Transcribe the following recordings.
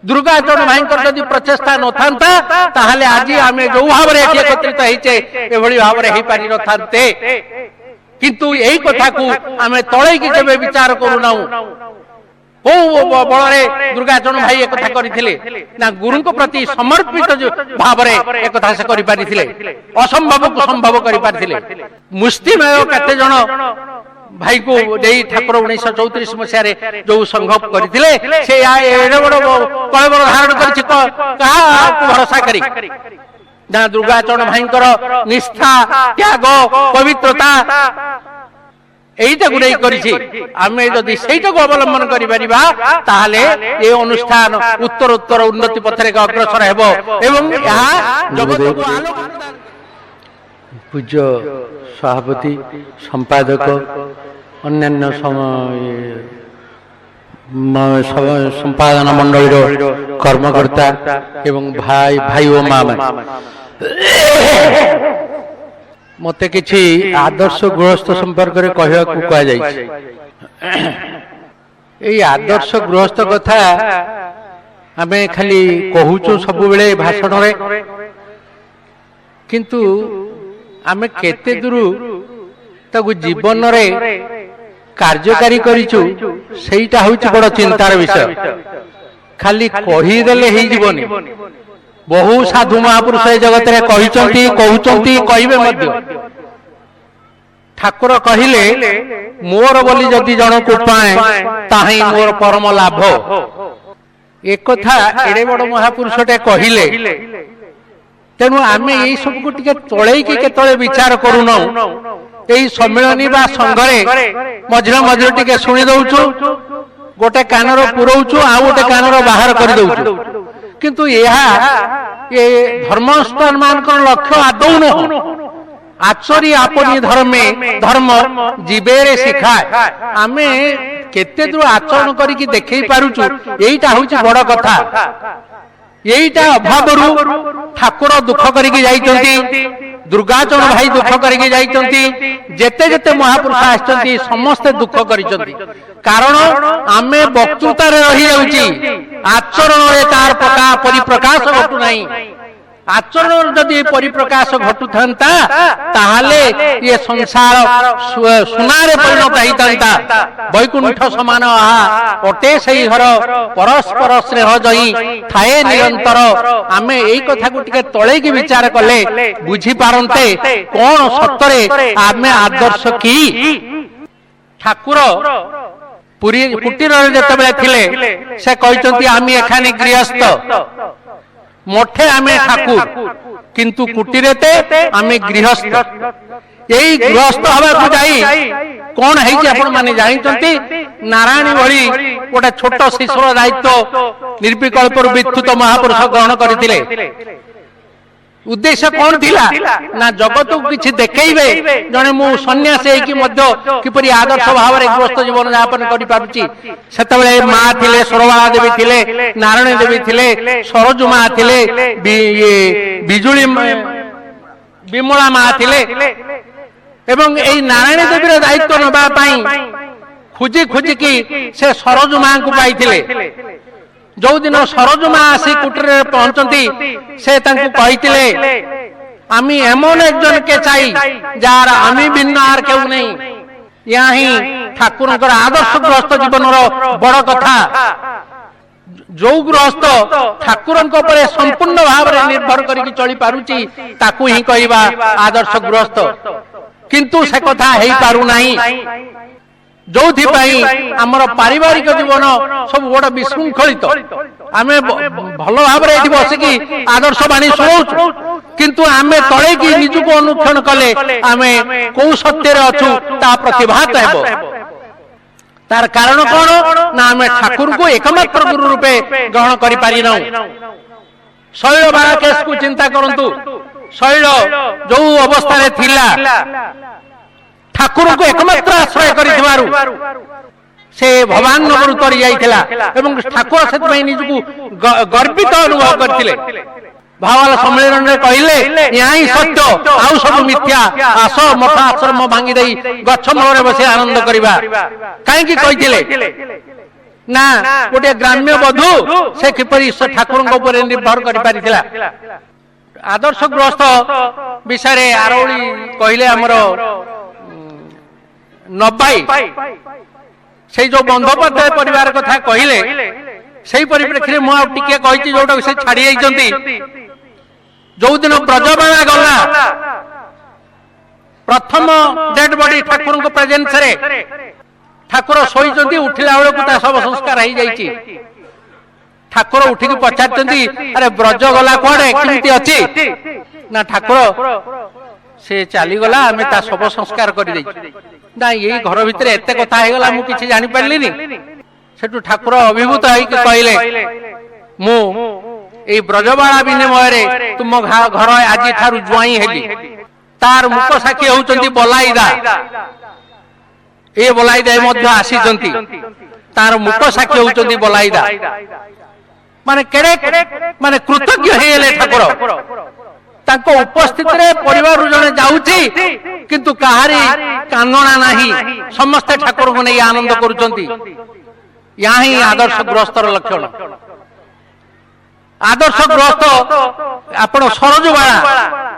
दुर्गाचरण भाई प्रचेषा न था आज आम जो भाव में एकत्रित होचे एभली भाव में हो पारि नथांते किंतु यही कथा को आम तले कि केबे विचार करूना को बल दुर्गाचरण भाई एक करथिले ना गुरु को प्रति समर्पित भाव में एक से करि पारिथिले असंभव को संभव करि पारिथिले मुस्लिम केते जण भाई को देई ठाकुर 1934 मसीह रे जो संघ करथिले से एडे बड़ कलेबर धारण करछि कहा भरोसा करी ना दुर्गाचरण भाई निष्ठा त्याग पवित्रता এইটা গুড়াই করেছি আমি যদি সেইটাকে অবলম্বন করি পারিবা তাহলে এই অনুষ্ঠান উত্তর উত্তর উন্নতি পথরে অগ্রসর ହେବ এবং ଏହା জগতକୁ আলোক पूज्य सभापति संपादक अन्यान्य संपादन मंडल कर्मकर्ता एवं भाई भाई और माँ मते किछि आदर्श गृहस्थ संपर्क रे कहया को कह जाय ए आदर्श गृहस्थ कथा आमे खाली कहूचो सब बेले भाषण रे किंतु आमे केते दूर ताकू जीवन रे कार्यकारी करिचु सेईटा होउची बड़ चिंतार विषय खाली कहि देले हेई जीवनी बहु साधु महापुरुष जगत रे कहिचंती कहउचंती कहिबे मध्य ठाकुर कहिले मोर बोली जदि जण को पाए ताही मोर परम लाभ एक कथा एडे बड़ महापुरुषटे कहिले तेनु आमे एई सब को टिके तळेई कि केतळे विचार करू न एई सम्मेलनी बा संघरे मझिरे मझिरे टिके सुनि दउचु गोटे कानरो पुरौचु आ गोटे कानरो बाहर कर दउचु किंतु ये धर्मस्थान मान लक्ष्य आदौ न आचरी आपनी धर्म जीवेरे शिखाए आमे केते दूर आचरण करिकी देखै पारुचु एईटा होउची बड़ कथा एईटा अभावरु ठाकुर दुख करिकी जाइचंती दुर्गाचरण भाई दुख करके जाइचंती जेते जेते महापुरुष आछंती समस्त दुख करिचंती कारण आमे वक्तृता रे रही जाउची आचरण रे तार परिप्रकाश घटु नाही आचरण जदि परिप्रकाश घटु थांता ताहाले ये संसार सुनारे परिणत होइतांता वैकुंठ समान अटे सही घर परस्पर स्नेह जई थाए निरंतर आमे एई कथा को टिके तळे की विचार कले बुझी पारंते कोन सत्तरे आमे आदर्श की ठाकुर पुरी कुटीर जते बेले थिले से कहिचंती आमी एखानी गृहस्थ मठे आमे ठाकुर किंतु कुटीरेते आमे गृहस्थ यही गृहस्थ हवा को जाई कौन है आपण माने जानिचंती नारायणी भली गोटे छोट शिशुर दायित्व निर्विकल्प विस्तृत महापुरुष ग्रहण करथिले उद्देश्य कौन थिला ना जगत को किछि देखैबे जने मु सन्यासी हेकी मध्य किपरि आदर्श भाव रे गृहस्थ जीवन यापन करि पारुची सेतबेले मां थिले सरवाळा देवी थिले नारायणी देवी थिले सरजु मां थिले बिजुली विमला मां थिले एवं एई नारायणी देवी रे दायित्व नबा पई खुजी खुजी की से सरजु मां को पाइथिले जो दिन सरजु मां आसी कुटीर पहुंचती से तांकु कहिथिले आमी एमन एकजन के चाहि जार आमी भिन्न आर केउ नहीं याही ठाकुरकर आदर्श गृहस्थ जीवन बड़ कथा जो गृहस्थ ठाकुरଙ୍କ ଉପରେ संपूर्ण भाव रे निर्भर करिक चली पारुची ताकू ही कहबा आदर्श गृहस्थ किंतु से कथा हेई पारु नाही जो आमर पारिवारिक जीवन सब बड़ विशृंखलित आमे भल भाव रे बसिकी आदर्श बाणी शुणु किंतु आमे तले की निजु को अनुक्षण कले आमे को सत्य रे अछु ता प्रतिभात हेबो तार कारण कोन ना आमे ठाकुर को एकमात्र गुरु रूपे ग्रहण करि पारि न शैल बारा केस को चिंता करंतु शैल जो अवस्था रे थिला ठाकुर को एकमात्र आश्रय करिथिबारु से भगवान नगर तरी जाइथिला एवं ठाकुर सेतपई निजु गर्वित अनुभव करथिले भावाल सम्मेलन रे कहिले यही सत्य आउ सब मिथ्या आस मठ आश्रम भांगी देई गछ मूल रे बसे आनंद करिबा काहे की कहिथिले ना गोटे ग्राम्य बधू से किपरि ठाकुर निर्भर कर आदर्श ग्रस्त विषय आरौली कहले आमर नबाई से जो बंदोपाध्याय परिवार कथा कहले से परिप्रेक्षी मुझे जोटा से छाड़ी जो दिन ब्रजबाला गला प्रथम डेड बॉडी ठाकुर प्रेजेंस रे ठाकुर शोई उठिला बेलू सब संस्कार हो जाइए ठाकुर उठिक पचार अरे ब्रज गला कड़े कमी अच्छी ना ठाकुर से चलीगला आम सब संस्कार कर ना यही घर भितर एत कथा होगा मुझे जापारे से ठाकुर अभिभूत कहले मु ब्रजबाला विनिमय तुम घर आज ठार जुआई हेली तार मुख साक्षी होउचंती बलाईदा ए बलाईदा आसी तार मुख साक्षी होउचंती बलाईदा माने केड़े माने कृतज्ञ हेले ठाकुर ताको उपस्थित रे परिवार जने जाउची किंतु कहारी कानना नाही समस्त ठाकुर को नहीं आनंद करूचंती या ही आदर्श ग्रस्तर लक्षण आदर्श ग्रस्त आपण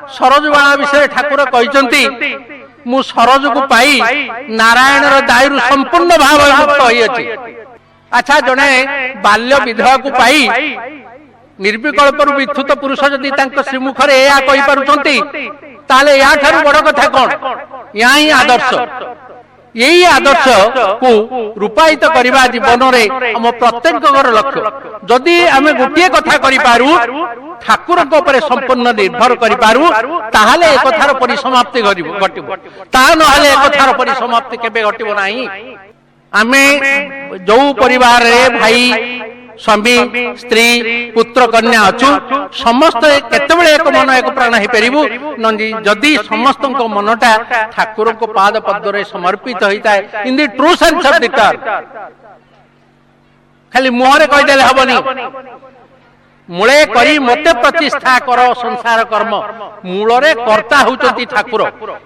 सरोजबाला विषय ठाकुर कहते मु सरोज को पाई नारायण दायरु संपूर्ण भाव मुक्त होइछि अच्छा जने बाल्य विधवा को पाई निर्विकल्प विथुत पुरुष जदि श्रीमुख या ताले या ठारू बड़ कथा कौन या ही आदर्श यही आदर्श को रूपायित करवा जीवन में आम प्रत्येक लक्ष्य जदि आम गोटे कथा करूँ ठाकुर संपूर्ण निर्भर करूँ ताहले एक कथार परिसमाप्ति घटब ता नहले एक कथार परिसमाप्ति केबे घटब नाही आमे जो परिवार रे भाई स्वामी स्त्री पुत्र कन्या अच्छु समस्त केतबेले एक मन एक प्राण हो पारू जदि समस्त मनटा ठाकुर को पाद पद्म समर्पित होता है in the true sense of the term खाली मुहरे कहीदेले हबनी मूले करी मते प्रतिष्ठा कर संसार कर्म मूलरे कर्ता होउचंती ठाकुर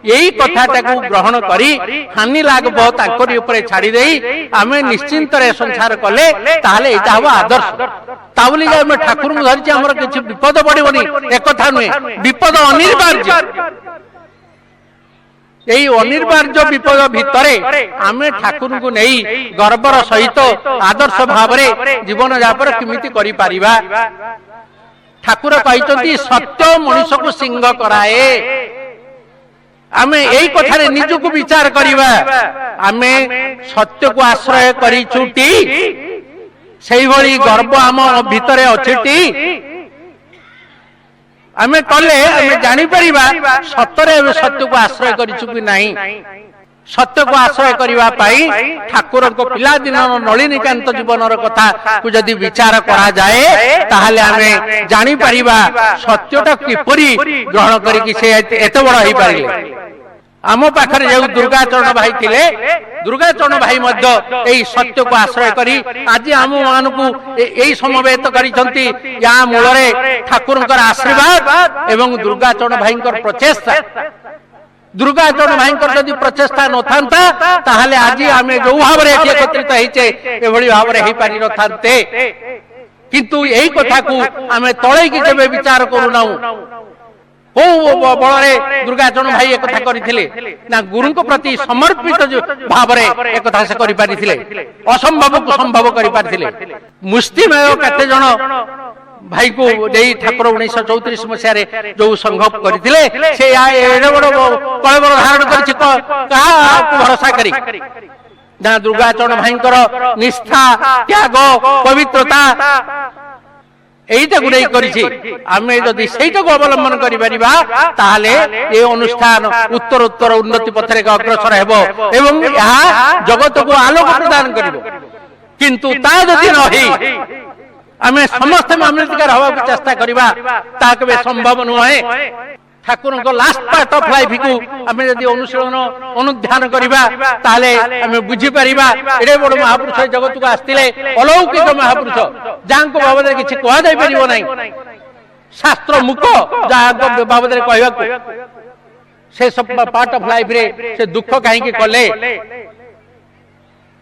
यही कथाटा को ग्रहण करी हानि लागब ताकरी ऊपर छाड़ी देई आमे निश्चिंत रे संसार कले ताहले एटा हबो आदर्श ताबली जे आमे ठाकुर को धरछि हमर किछि विपद पड़िबनी एक कथा नुहे विपद अनिवार्य यही अनिवार्य विपद भितरे आमे ठाकुर को नहीं गर्वर सहित आदर्श भाव जीवन यापन किमिति करि परिबा ठाकुर कहते सत्य मनुष्य को सिंह कराए आमे यही कथारे निजको विचार करिबा आमे सत्य को आश्रय करी छुटी सेही भली गर्व आम भितरे अछिटी आमे कले आमे जानि परिबा सतरे सत्य को आश्रय करिछु कि नहीं सत्य को आश्रय करिवा पाई ठाकुर को पिला दिन नलिनीकांत जीवन कथा को जदि विचार करा जाए ताहले आमे जानि परिबा सत्यटा किपरि ग्रहण करिकि से एते बड़ होई पारिले आम पाखरे जो दुर्गाचरण भाई थिले दुर्गाचरण भाई मध्य एई सत्य को आश्रय करी आज आम मानकु एई समवेत करिसंती या मूलरे ठाकुरकर आशीर्वाद एवं दुर्गाचरण भाईंकर प्रचेष्टा दुर्गाचरण भाईंकर जदि प्रचेष्टा न थांता ताहले आज आमे जो भाव रे एकत्रित होइचे एभली भाव रे हेई पारि न थांते किंतु एई कथा को आमे तळे कि केबे विचार करू नाउ बड़े दुर्गाचरण भाई एक कथा करथिले ना गुरु को प्रति समर्पित भाव रे एक कथा से करि पारिथिले असंभव को संभव करि पारिथिले मुस्तिमेय केते जण भाई को देई ठाकुर 1934 मसिया रे जो संघ करथिले से एडे बड़ कळबर धारण करछि का भरोसा करी ना दुर्गाचरण भाईंकर निष्ठा त्याग पवित्रता एईटा गुडे करिछि आमे जदि सेईटा को अवलंबन करि परिबा ताहाले ए अनुष्ठान उत्तर उत्तर उन्नति पथरे का अग्रसर हेबो एवं यहा जगत को आलोक प्रदान करिवो किंतु ता जदि नही आमे समस्त मामलतिकार हवा को चेष्टा करिबा ता केबे संभव नहे ठाकुर को लास्ट पार्ट ऑफ लाइफ को आमे जदि अनुशीलन अनुध्यान करिबा ताले आमे बुझी परिबा एडे बड़ महापुरुष जगत को आस्तिले अलौकिक महापुरुष जांको बाबदरे किछि कहै जाय परिबो नै शास्त्र मुख जांको बाबदरे कहबा को से सब पार्ट ऑफ लाइफ रे से दुख काहे के कले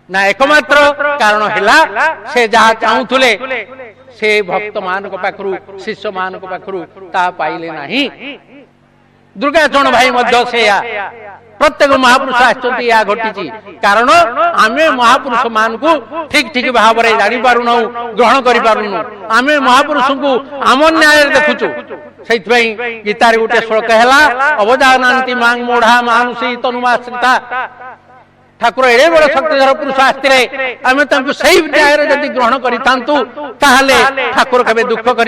ना एकमात्र कारण है से जहाँ चाहूले से भक्त मान पाखु शिष्य मान पाखु ता पाइले नहीं। दुर्गाचरण भाई से प्रत्येक महापुरुष आया घटी कारण आम महापुरुष मान को ठीक ठीक भाव में जानी पारुन ग्रहण कर पारुनु आम महापुरुष को आम न्याय देखुचु से गीतार गोटे श्लोक है अवजानांति मांग मोढ़ा मानुषी तनुमाश्रिता ठाकुर एड़े बड़ शक्तिधर पुरुष आसते आम सही न्याय जदि ग्रहण करूँ ठाकुर केवे दुख कर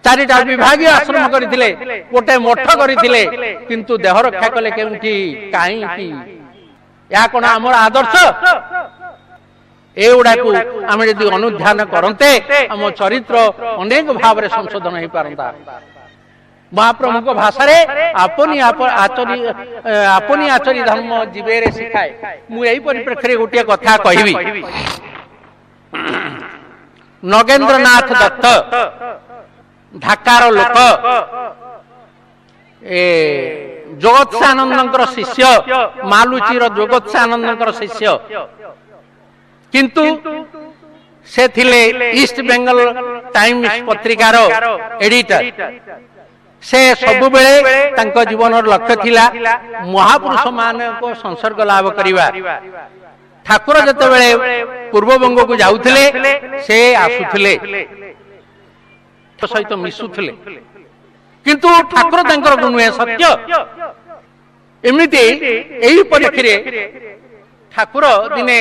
चारिटा विभाग आश्रम करथिले गोटे मठ करथिले किंतु देह रक्षा कले केउठी काई या कोन हमर आदर्श एउडा को आमे यदि अनुध्यान करते हम चरित्र अनेक भाव रे संशोधन हो पारंता। महाप्रभु को भाषा रे अपनी आचरी धर्म जीवे रे सिखाए। मु एई परिप्रेक्षी गोटे कथा कहिबी। नगेंद्रनाथ दत्त ढाकार लोक जोगत्सानंद शिष्य मालुचीर जोगत्सानंद शिष्य किंतु से थिले ईस्ट बेंगल टाइम्स पत्रिकार एडिटर। से सब बेले तांको जीवन लक्ष्य थिला महापुरुष मान को संसर्ग लाभ करिवा। ठाकुर जते बेले पूर्वबंग को जाउथिले से आसुथिले सहित मिसुथिले किंतु ठाकुर तांकर नुहे सत्य एमिति एही परिखिरे ठाकुर दिने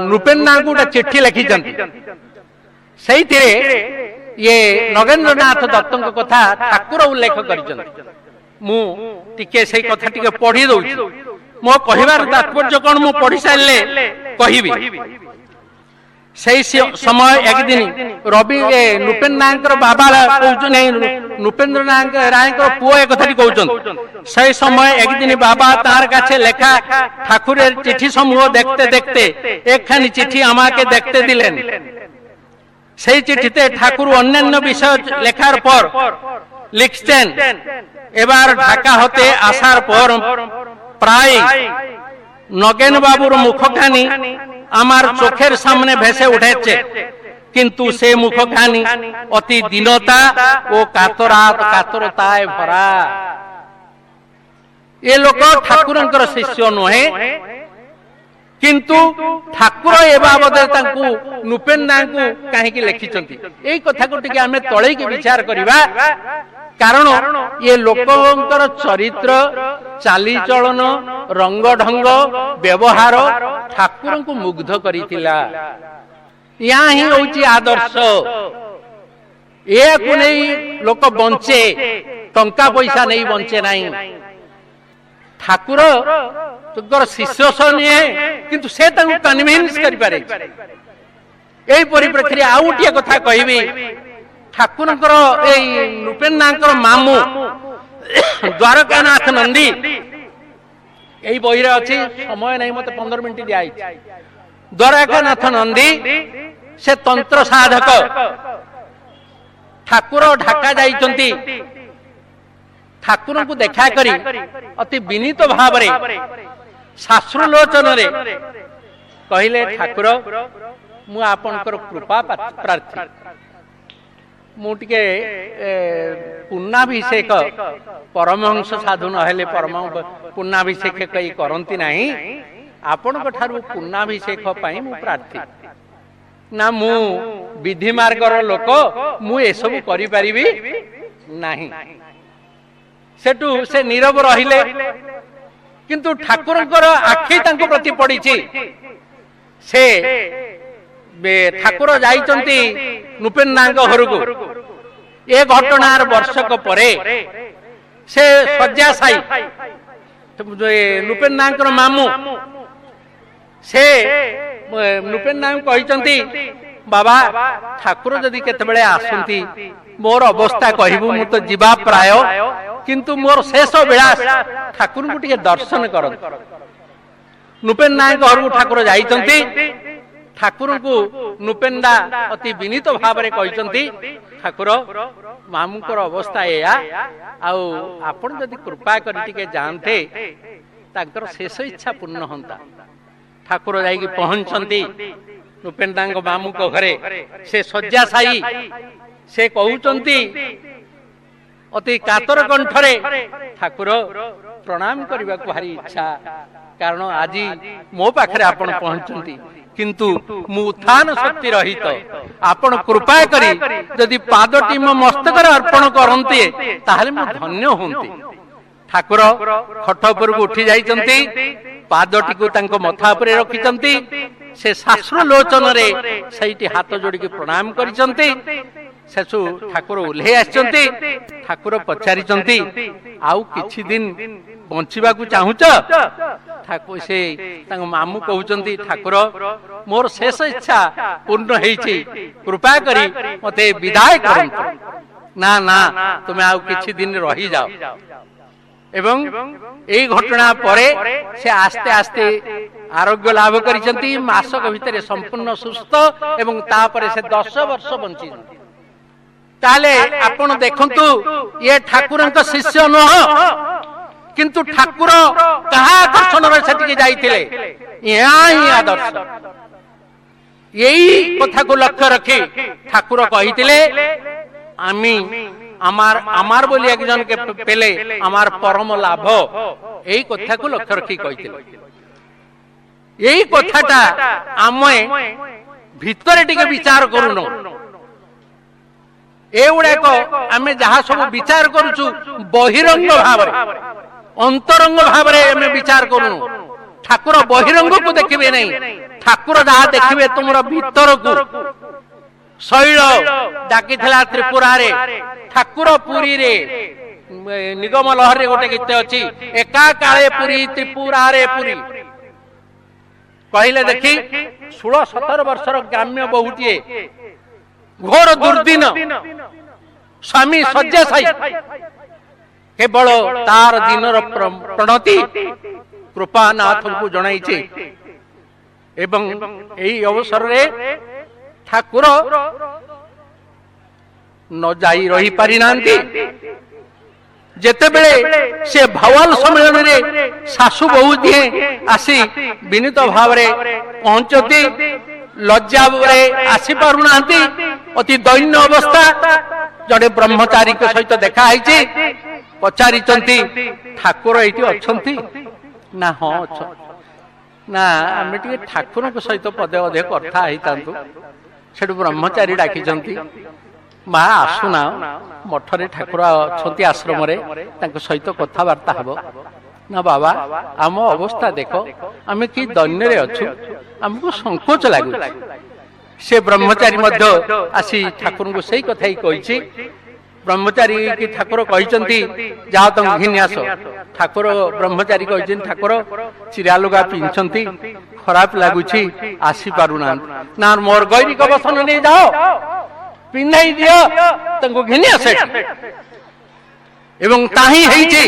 नृपेन्द्र गोटे चिट्ठी लिखिचंती सेइथिरे ये नगेंद्रनाथ दत्तଙ୍କ कथा ठाकुर उल्लेख करिचंती। मु टिके सेई कथा टिके पढ़ी दउची मो कहिबार तात्पर्य कोन मु पढ़ी सारले कहिबी। सही समय एक दिन रवि नृपेन्द्र नायकर बाबा नृपेन्द्र नायक राय पुओ एक कथा कहते सही समय एक दिन बाबा तार काछे लेखा ठाकुर चिट्ठी समूह देखते देखते एक खानी चिट्ठी आमाके देखते दिलेन। सही चिट्ठीते ठाकुर अन्यान्य विषय लेखार पर लिखतें एबार ढाका होते आसार पर प्राय नगेन बाबूर मुखखानी आमार चोखेर सामने भेसे उठेছে किंतु से मुखखानी अति दीनता और कातरताय भरा। ये लोक ठाकुरंकर शिष्य नुहे किंतु ठाकुर ए बाबदे तांकु नृपेन्द्र को कहीं लिखिचंती। एई कथा को टिके आमे तळे के विचार करिबा कारण ये लोकंकर चरित्र चाली चलन रंग ढंग व्यवहार ठाकुर को मुग्ध करिथिला। या ही होची आदर्श को नहीं लोक बंचे टंका पैसा नहीं बंचे नहीं। ठाकुर तुगर शिष्य निये किंतु से तांको कन्विन्स करि पारे। एई परिप्रेक्षी आउ टिए कथा कहिबी। ठाकुरंकर नृपेन्द्र मामू द्वारकानाथ नंदी यही बही अच्छी समय नहीं मत 15 मिनट दिया। द्वारकानाथ नंदी से तंत्र साधक ठाकुर ढाका जाइचंती ठाकुर को देखा करी अति विनीत भाव रे शास्त्रलोचन रे कहले ठाकुर मु आपनकर कृपा प्रार्थी मुटिके पुण्णाभिषेक परमहंस साधु नहेले परम पुण्णाभिषेक कई करंती नहीं। आपण ठारू पुण्णाभिषेक पई मु प्रार्थी ना मु विधि मार्गर लोक मु ए सब करि परिबी नहीं। सेटू से नीरव रहिले किंतु ठाकुरंकर आखि तांको प्रति पड़ीची। से ठाकुर जाइचंती नृपेन्द्र घर को ए घटनार वर्षक परे से शज्या साई नृपेन्द्र मामू से नृपेन्द्र कहते बाबा ठाकुर जदि केतबेले आसंती मोर अवस्था कहबू मु तो जीवा प्राय किंतु मोर शेष विलास ठाकुर को टिके दर्शन कर। नृपेन्द्र घर को ठाकुर जाइचंती ठाकुर को नृपेन्द्र अति विनीत भाव में कहते ठाकुर मामूकर अवस्था या आपण जदि कृपा कर जानते तांकर शेष इच्छा पूर्ण होता ଠାକୁର ଯାଇକି ପହଞ୍ଚନ୍ତି ନୃପେନ୍ଦାଙ୍କ ମାମୁଙ୍କ ଘରେ। ସେ ଶଯ୍ୟାଶାୟୀ, ସେ କହୁଛନ୍ତି ଅତି କାତର କଣ୍ଠରେ, ଠାକୁର ପ୍ରଣାମ କରିବାକୁ ଭାରି ଇଚ୍ଛା, କାରଣ ଆଜି ମୋ ପାଖରେ ଆପଣ ପହଞ୍ଚନ୍ତି, କିନ୍ତୁ ମୁଁ ଉତ୍ଥାନ ଶକ୍ତି ରହିତ। ଆପଣ କୃପା କରି ଯଦି ପାଦଟି ମୋ ମସ୍ତକରେ ଅର୍ପଣ କରନ୍ତେ ତାହେଲେ ମୁଁ ଧନ୍ୟ ହୁଅନ୍ତି। ଠାକୁର ଖଟ ଉପରକୁ ଉଠି ଯାଇଛନ୍ତି, ପାଦଟିକୁ ତାଙ୍କ ମଥା ଉପରେ ରଖିଛନ୍ତି। ସେ ଶାଶ୍ରୁ ଲୋଚନରେ ସେଇଠି ହାତ ଯୋଡ଼ିକି ପ୍ରଣାମ କରିଛନ୍ତି। ସେଠୁ ଠାକୁର ଓହ୍ଲେଇ ଆସିଛନ୍ତି। ଠାକୁର ପଚାରିଛନ୍ତି, ଆଉ କିଛି ଦିନ ବଞ୍ଚିବାକୁ ଚାହୁଁଛ? ସେ ତାଙ୍କ ମାମୁଁ କହୁଛନ୍ତି, ଠାକୁର ମୋର ଶେଷ ଇଚ୍ଛା ପୂର୍ଣ୍ଣ ହେଇଛି, କୃପା କରି ମତେ ବିଦାୟ କରନ୍ତୁ। ନା ନା, ତୁମେ ଆଉ କିଛି ଦିନ ରହିଯାଅ। ଏବଂ এই ঘটনা পরে সে আস্তে আস্তে আরোগ্য লাভ କରିଛନ୍ତି। মাসক ভিতরে সম্পূর্ণ সুস্থ এবং তারপরে সে 10 ବର୍ଷ বঞ্চিଛନ୍ତି। তাহলে ଆପଣ ଦେଖନ୍ତୁ, ଇଏ ଠାକୁରଙ୍କ ଶିଷ୍ୟ ନୁହଁ, କିନ୍ତୁ ଠାକୁର କାହା ଆକର୍ଷଣରେ ସେଠିକି ଯାଇଥିଲେ? ଏହା ହିଁ ଆଦର୍ଶ। এই কথাକୁ লক্ষ্য ରଖି ଠାକୁର କହିଥିଲେ, আমি আমার বলি একজনকে পেলে আমার পরম লাভ। এই কথাକୁ লক্ষ্য ରଖି କହିଥିଲେ। এই কথাটা ଆମେ ভিতরে ଟିକେ ବିଚାର କରୁନୁ। ଏଗୁଡାକ ଆମେ ଯାହା ସବୁ ବିଚାର କରୁଛୁ ବହିରଙ୍ଗ ଭାବରେ, ଅନ୍ତରଙ୍ଗ ଭାବରେ ଆମେ ବିଚାର କରୁନୁ। ଠାକୁର ବହିରଙ୍ଗକୁ ଦେଖିବେ ନାହିଁ, ଠାକୁର ଯାହା ଦେଖିବେ ତୁମର ଭିତରକୁ। ଶୈଳ ଡାକିଥିଲା ତ୍ରିପୁରାରେ, ଠାକୁର ପୁରୀରେ। ନିଗମ ଲହରରେ ଗୋଟେ ଗୀତ ଅଛି, ଏକା କାଳେ ପୁରୀ ତ୍ରିପୁରାରେ ପୁରୀ। କହିଲେ ଦେଖି, 16-17 ବର୍ଷର ଗ୍ରାମ୍ୟ ବହୁଟିଏ, ଘୋର ଦୁର୍ଦିନ, ସ୍ୱାମୀ ଶଯ୍ୟାଶାୟୀ, କେବଳ ତାର ଦିନର ପ୍ରଣତି କୃପାନାଥଙ୍କୁ ଜଣାଇଛି। ଏବଂ ଏହି ଅବସରରେ ଠାକୁର ନ ଯାଇ ରହି ପାରିନାହାନ୍ତି। ଯେତେବେଳେ ସେ ଭାୱାଲ ସମ୍ମିଳନୀରେ ଶାଶୁ ବୋହୂ ଦିଏ ଆସି ବିନୀତ ଭାବରେ ପହଞ୍ଚନ୍ତି, ଲଜ୍ଜାରେ ଆସି ପାରୁନାହାନ୍ତି, ଅତି ଦୈନ୍ୟ ଅବସ୍ଥା। ଜଣେ ବ୍ରହ୍ମଚାରୀଙ୍କ ସହିତ ଦେଖା ହେଇଛି, ପଚାରିଛନ୍ତି, ଠାକୁର ଏଇଠି ଅଛନ୍ତି? ନା ହଁ ଅଛନ୍ତି। ନା ଆମେ ଟିକେ ଠାକୁରଙ୍କ ସହିତ ପଦେ ଅଧେ କଥା ହେଇଥାନ୍ତୁ। ସେଠୁ ବ୍ରହ୍ମଚାରୀ ଡାକିଛନ୍ତି, ମା ଆସୁନା, ମଠରେ ଠାକୁର ଅଛନ୍ତି ଆଶ୍ରମରେ, ତାଙ୍କ ସହିତ କଥାବାର୍ତ୍ତା ହବ। ନା ବାବା, ଆମ ଅବସ୍ଥା ଦେଖ, ଆମେ କି ଦୈନ୍ୟରେ ଅଛୁ, ଆମକୁ ସଂକୋଚ ଲାଗୁଛି। ସେ ବ୍ରହ୍ମଚାରୀ ମଧ୍ୟ ଆସି ଠାକୁରଙ୍କୁ ସେଇ କଥା ହିଁ କହିଛି। ବ୍ରହ୍ମଚାରୀ କି ଠାକୁର କହିଛନ୍ତି, ଯାଅ ତାଙ୍କୁ ଘିନି ଆସ। ଠାକୁର ବ୍ରହ୍ମଚାରୀ କହିଛନ୍ତି, ଠାକୁର ଚିରା ଲୁଗା ପିନ୍ଧୁଛନ୍ତି, ଖରାପ ଲାଗୁଛି, ଆସି ପାରୁନାହାନ୍ତି। ନା ମୋର ଗୈରିକ ବସନ ନେଇ ଯାଅ, ପିନ୍ଧାଇ ଦିଅ, ତାଙ୍କୁ ଘିନି ଆସ। ଏବଂ ତାହିଁ ହେଇଛି।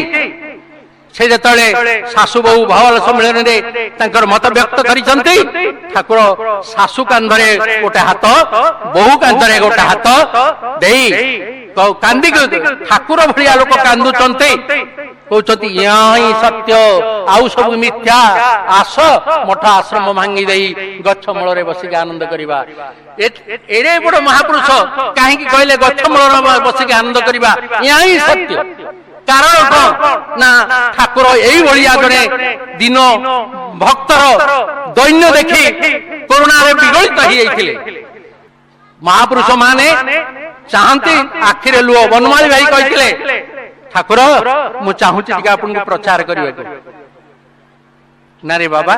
ସେ ଯେତେବେଳେ ଶାଶୁ ବୋହୂ ଭାୱାଲ ସମ୍ମିଳନୀରେ ତାଙ୍କର ମତ ବ୍ୟକ୍ତ କରିଛନ୍ତି, ଠାକୁର ଶାଶୁ କାନ୍ଧରେ ଗୋଟେ ହାତ, ବୋହୂ କାନ୍ଧରେ ଗୋଟେ ହାତ ଦେଇ କାନ୍ଦିକି, ଠାକୁର ଭଳିଆ ଲୋକ କାନ୍ଦୁଛନ୍ତି, କହୁଛନ୍ତି, ଏହା ହିଁ ସତ୍ୟ, ଆଉ ସବୁ ମିଥ୍ୟା। ଆସ ମଠ ଆଶ୍ରମ ଭାଙ୍ଗି ଦେଇ ଗଛ ମୂଳରେ ବସିକି ଆନନ୍ଦ କରିବା। ଏଡେ ବଡ ମହାପୁରୁଷ କାହିଁକି କହିଲେ ଗଛ ମୂଳରେ ବସିକି ଆନନ୍ଦ କରିବା? ଏହା ହିଁ ସତ୍ୟ। କାରଣ କଣ? ନା ଠାକୁର ଏଇଭଳିଆ ଜଣେ ଦିନ ଭକ୍ତର ଦୈନ୍ୟ ଦେଖି କରୁଣାରେ ବିଗଳିତ ହେଇଯାଇଥିଲେ। ମହାପୁରୁଷ ମାନେ ଚାହାନ୍ତି ଆଖିରେ ଲୁହ। ବନମାଳୀ ଭାଇ କହିଥିଲେ, ଠାକୁର ମୁଁ ଚାହୁଁଛି ଟିକେ ଆପଣଙ୍କୁ ପ୍ରଚାର କରିବାକୁ। ନା ରେ ବାବା,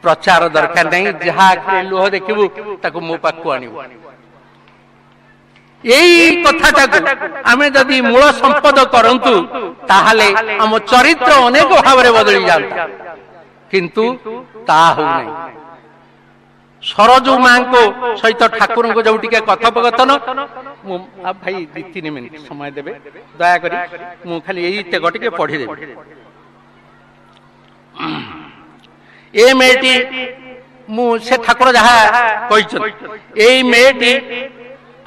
ପ୍ରଚାର ଦରକାର ନାହିଁ, ଯାହା ଆଖିରେ ଲୁହ ଦେଖିବୁ ତାକୁ ମୋ ପାଖକୁ ଆଣିବୁ। এই কথাটাକୁ ଆମେ ଯଦି ମୂଳ ସମ୍ପଦ କରନ୍ତୁ, ତାହେଲେ ଆମ ଚରିତ୍ର ଅନେକ ଭାବରେ ବଦଳି ଯାଆନ୍ତା, କିନ୍ତୁ ତାହା ହଉନାହିଁ। ସରଜୁ ମାଙ୍କ ସହିତ ଠାକୁରଙ୍କ ଯୋଉ ଟିକେ କଥୋପକଥନ, ମୁଁ ଭାଇ 2-3 ମିନିଟ ସମୟ ଦେବେ ଦୟାକରି, ମୁଁ ଖାଲି ଏଇ ତେଗ ଟିକେ ପଢିଦେବି। ଏ মেয়েটি, ମୁଁ ସେ ঠাকুর যাহা କହିଛନ୍ତି, এই মেয়েটি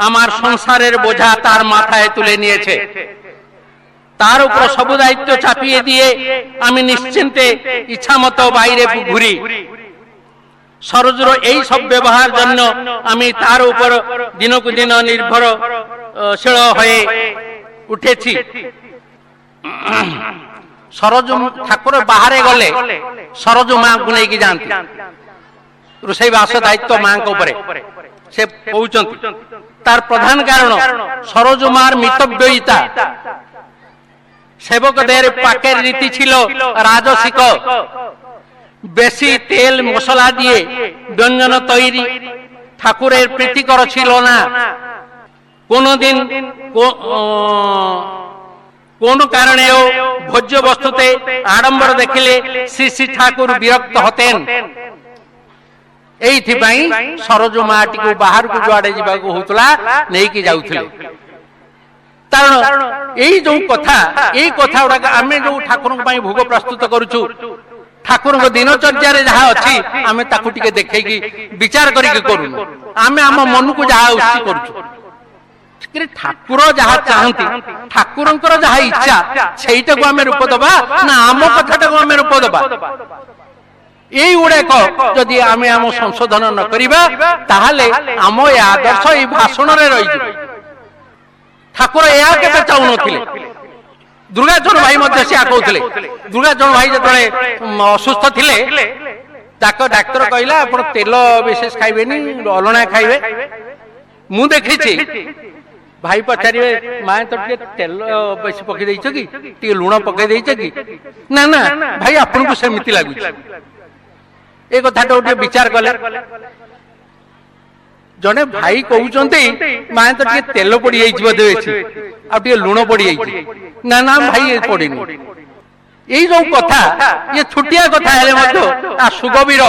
আমার সংসারের বোঝা তার মাথায় তুলে নিয়েছে, তার উপর সব দায়িত্ব চাপিয়ে দিয়ে আমি নিশ্চিন্তে ইচ্ছা মতো বাইরে ঘুরি। সরোজর এই সব ব্যবহার জন্য আমি তার উপর দিনকু দিন নির্ভরশীল হয়ে উঠেছি। সরোজ ঠাকুর বাহারে গলে সরোজ মাଙ୍କୁ নেইকি যাଆନ୍ତି, ରୋଷେଇ ବାସ ଦାୟିତ୍ୱ ମାଙ୍କ ଉପରେ ସେ କହୁଛନ୍ତି। ତାର ପ୍ରଧାନ କାରଣ সরোজ মার মিতব্যয়িতা। সেবকদের পাকের রীতি ছিল রাজসিক, বেশি তেল মশলা দিয়ে ব্যঞ্জন তৈরি ঠাকুরের প্রীতিকর ছিল না। কোনদিন কোন কারণেও ভোজ্য বস্তুতে আড়ম্বর দেখিলে শ্রী শ্রী ঠাকুর বিরক্ত হতেন। এইথিপাই সরোজ মাটিকে বাহারକୁ যুଆଡେ ଯିବାକୁ ହଉଥିଲା ନେଇକି ଯାଉଥିଲେ। କାରଣ ଏଇ ଯୋଉ କଥା, ଏଇ କଥା ଗୁଡାକ ଆମେ ଯୋଉ ଠାକୁରଙ୍କ ପାଇଁ ଭୋଗ ପ୍ରସ୍ତୁତ କରୁଛୁ, ଠାକୁରଙ୍କ ଦିନଚର୍ଯ୍ୟାରେ ଯାହା ଅଛି ଆମେ ତାକୁ ଟିକେ ଦେଖେଇକି ବିଚାର କରିକି କରୁନୁ। ଆମେ ଆମ ମନକୁ ଯାହା ଉସି କରୁଛୁ। ଠାକୁର ଯାହା ଚାହାନ୍ତି, ଠାକୁରଙ୍କର ଯାହା ଇଚ୍ଛା, ସେଇଟାକୁ ଆମେ ରୂପ ଦେବା ନା ଆମ କଥାଟାକୁ ଆମେ ରୂପ ଦେବା? এইগুড়াক যদি আমি আম সংশোধন ন করিবা তাহলে আম এ আদর্শ এই ভাষণরে রইଯିବ। ঠাকুর এয়া কেবে চাহুনଥିଲେ। দুর্গাচরণ ভাই মধ্যে সে কହୁଥିଲେ। দুর্গাচরণ ভাই যেতବେଳେ অসুস্থ ଥିଲେ তাকে ডাক্তার কহিলা আপন তেল বিশেষ খাইবেনি, অলଣା খাইবে। মু দেখিছি ভাই পচারিবে মা তো টিকে তেল বেশি পকাই ଦେଇଛ কি, টিকে লুণ পকাই ଦେଇଛ কি? না না ভাই আপনাকে সেমিতি লাগুଛି। এই কথাটা গোটে বিচার কলে জনে ভাই কହୁଛନ୍ତି মা তো টিকে তেল পড়ি যাইছি বোধ হয়েছি, আর টিকে লুণ পড়ি যাইছি। না না ভাই পড়িনি। এই যে কথা, ইয়ে ছুটিয়া কথা হেলে মধ্য সুগভীর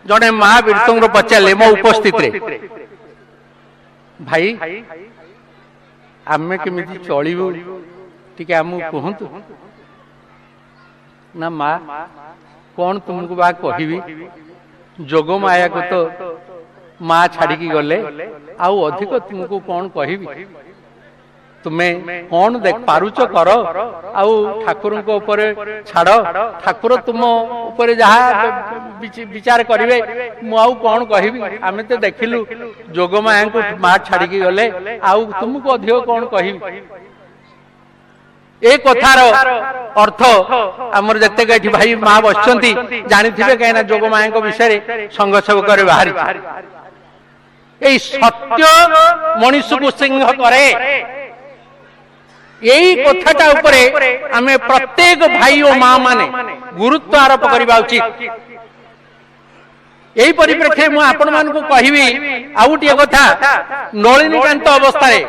জনে মা বীরতঙ্গ পচারে মো উপস্থিতিরে, ভাই ଆମେ କେମିତି ଚଳିବୁ ଟିକେ ଆମକୁ କୁହନ୍ତୁ। ନା ମା କଣ ତୁମକୁ ବା କହିବି, ଯୋଗ ମାୟାକୁ ତ ମା ଛାଡିକି ଗଲେ, ଆଉ ଅଧିକ ତୁମକୁ କଣ କହିବି? ତୁମେ କଣ ପାରୁଛ କର, ଆଉ ଠାକୁରଙ୍କ ଉପରେ ଛାଡ। ଠାକୁର ତୁମ ଉପରେ ଯାହା ବିଚାର କରିବେ, ମୁଁ ଆଉ କଣ କହିବି? ଆମେ ତ ଦେଖିଲୁ ଯୋଗ ମାୟାଙ୍କୁ ମା ଛାଡିକି ଗଲେ, ଆଉ ତୁମକୁ ଅଧିକ କଣ କହିବି? ଏ କଥାର ଅର୍ଥ ଆମର ଯେତେକ ଏଠି ଭାଇ ମା ବସିଛନ୍ତି ଜାଣିଥିବେ, କାହିଁକିନା ଯୋଗ ମାୟାଙ୍କ ବିଷୟରେ ସଂଘ ସେବକରେ ବାହାରିଛି। এই সত্য মনুষ্যକୁ সিংহ করে, এই কথাটা উপরে আমি প্রত্যেক ভাই ও মা মানে গুরুত্ব আরোপ করা উচিত। এই পরিপ্রেক্ষিতে মু আপন মানকু কহিবি আউ টিয়ে কথা, নলিনীকান্ত অবস্থায়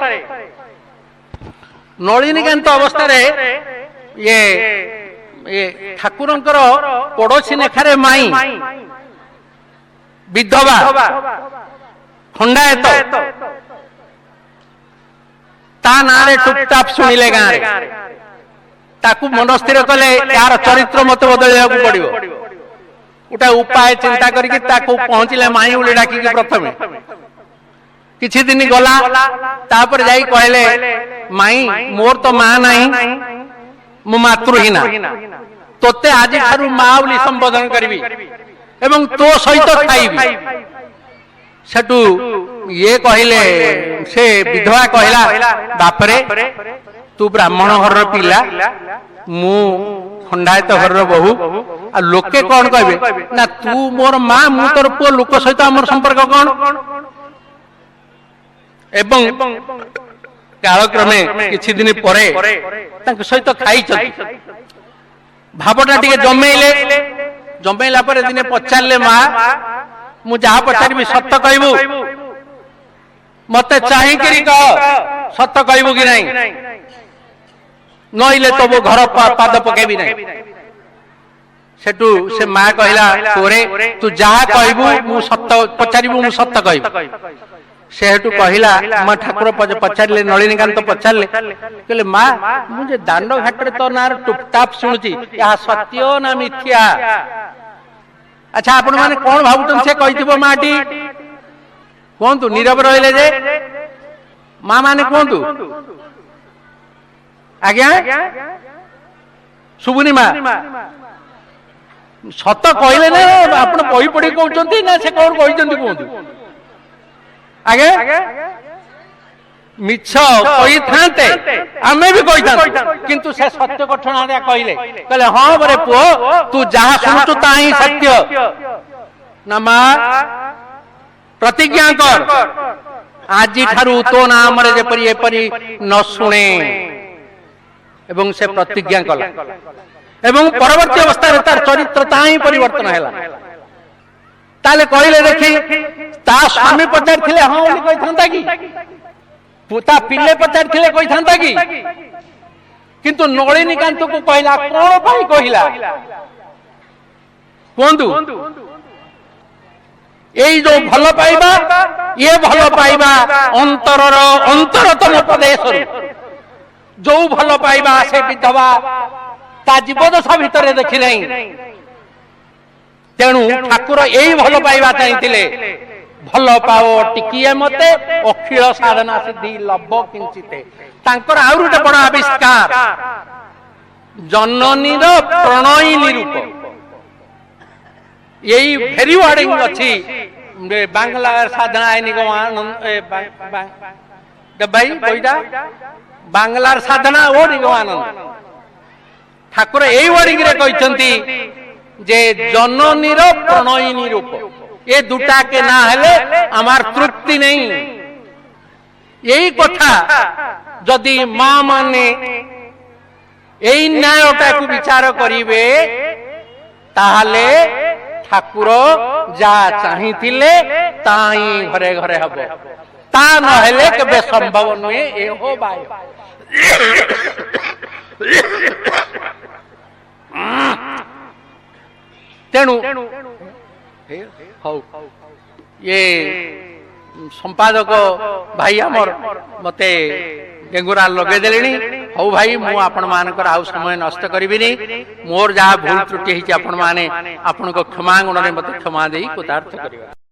ইয়ে ঠাকুরঙ্কর পড়োশী নেখারে মাই বিধবা খণ্ডায়ত তা নাঁরে টুপটাপ শুনিলে গাঁরে, তাকে মনস্থির কলে यार চরিত্র মত বদলাইବାକୁ পড়িব। গোটা উপায় চিন্তা করিকি তাকে পৌঁছিলে মাই বলে ডাকিকি প্রথমে কিছু দিন গলা, তারপরে যাই কহিলে মাই মোর তো মা নাই, মু মাতৃহীনা, তোতে আজি ঠারু মা বলি সম্বোধন করিবি এবং তো সহিত খাইবি। সেটু ইয়ে কহিলে, সে বিধবা কহিলা বাপরে তু ব্রাহ্মণ ঘরর পিলা, মু খণ্ডায়ত ঘরর বহু, আর লোকে কଣ কইবে না তু মোর মা, মু তোর পুଅ, লোক সহিত আমার সম্পর্ক কଣ? এবং কালক্রমে কিছু দিন পরে তাଙ୍କ সহিত খাইଛନ୍ତି। ভাবটা টিকে জমেইলা পরে দিনে পচারলে মা মু যাহা পচারিবি সত্য কইবু, মতে চাহিকিরি কহ সত্য কইবু কি নাই, নইলে তবু ঘর পাদ পকাইবি নাই। সেটু সে মা কহিলা তোরে তু যাহা কইবু মু সত্য পচারিবু, মু সত্য কইবি। সেহেতু কহিলা মা ঠাকুর পচারিলে, নলিনীকান্ত পচারিলে, কহিলে মা মু যে দাଣ୍ଡ ঘাটরে তো নার টুপটাপ শুনুছি, ଏହା ସତ୍ୟ ନା ମିଥ୍ୟା? আচ্ছা আপন মানে কোন ভাবুছেন সে কইতিব মাটি? কোনতু নীরব রইলে যে মা মানে কোনতু আজ্ঞা শুভুনি মা ସତ କହିଲେ ନା ଆପଣ ବହି ପଢି କହୁଛନ୍ତି ନା ସେ କଣ କହିଛନ୍ତି କୁହନ୍ତୁ ଆଜ୍ଞା ମିଛ କହିଥାନ୍ତେ ଆମେ ବି କହିଥାନ୍ତେ କିନ୍ତୁ ସେ ସତ୍ୟ ଘଟଣା କହିଲେ କହିଲେ ହଁ ବରେ ପୁଅ ତୁ ଯାହା ଶୁଣୁଛୁ ତାହା ହିଁ ସତ୍ୟ ନା ମା ପ୍ରତିଜ୍ଞା କର ଆଜିଠାରୁ ତୋ ନାମରେ ଯେପରି ଏପରି ନ ଶୁଣେ ଏବଂ ସେ ପ୍ରତିଜ୍ଞା କଲା ଏବଂ ପରବର୍ତ୍ତୀ ଅବସ୍ଥାରେ ତାର ଚରିତ୍ର ତାହା ହିଁ ପରିବର୍ତ୍ତନ ହେଲା ତାହେଲେ କହିଲେ ଦେଖି ତା ସ୍ୱାମୀ ପଚାରିଥିଲେ ହଁ ବୋଲି କହିଥାନ୍ତା କି ତା ପିଲେ ପଚାରିଥିଲେ କହିଥାନ୍ତା କି କିନ୍ତୁ ନଳିନୀକାନ୍ତକୁ କହିଲା କଣ ପାଇଁ କହିଲା କୁହନ୍ତୁ ଏଇ ଯୋଉ ଭଲ ପାଇବା ଇଏ ଭଲ ପାଇବା ଅନ୍ତରର ଅନ୍ତରତମ ପ୍ରଦେଶରୁ ଯୋଉ ଭଲ ପାଇବା ସେ ବିଧବା ତା ଜୀବଦଶା ଭିତରେ ଦେଖି ନାହିଁ ତେଣୁ ଠାକୁର ଏଇ ଭଲ ପାଇବା ଚାହିଁଥିଲେ ଭଲ ପାଅ ଟିକିଏ ମତେ ଅଖିଳ ସାଧନା ସିଦ୍ଧି ଲଭ କିଞ୍ଚିତେ ତାଙ୍କର ଆହୁରି ଗୋଟେ ବଡ ଆବିଷ୍କାର ଜନନୀର ପ୍ରଣୟିନୀ ରୂପ यही भेरी वार्डिंग अच्छी बांग्ला साधना भाई बईटा बांग्लार साधना ओ निगमानंद ठाकुर यही वार्डिंग रे कहते जे जननीर प्रणयिनी रूप ये दुटा के ना हेले हमार तृप्ति नहीं यही कथा जदि मां माने यही न्यायटा को विचार करिवे ताहले ठाकुर जा चाहिए ताई घरे घरे हम ता नहेले केबे संभव नुहे ए हो बाय तेणु ये संपादक भाई आमर मते डेंगुरा लगे देलेनी हौ भाई मु आपण मानकर आउ समय नष्ट करिबिनी मोर जहा भूल त्रुटि हिची आपण माने आपण को क्षमा गुण रे मते क्षमा देई कृतार्थ करिवा।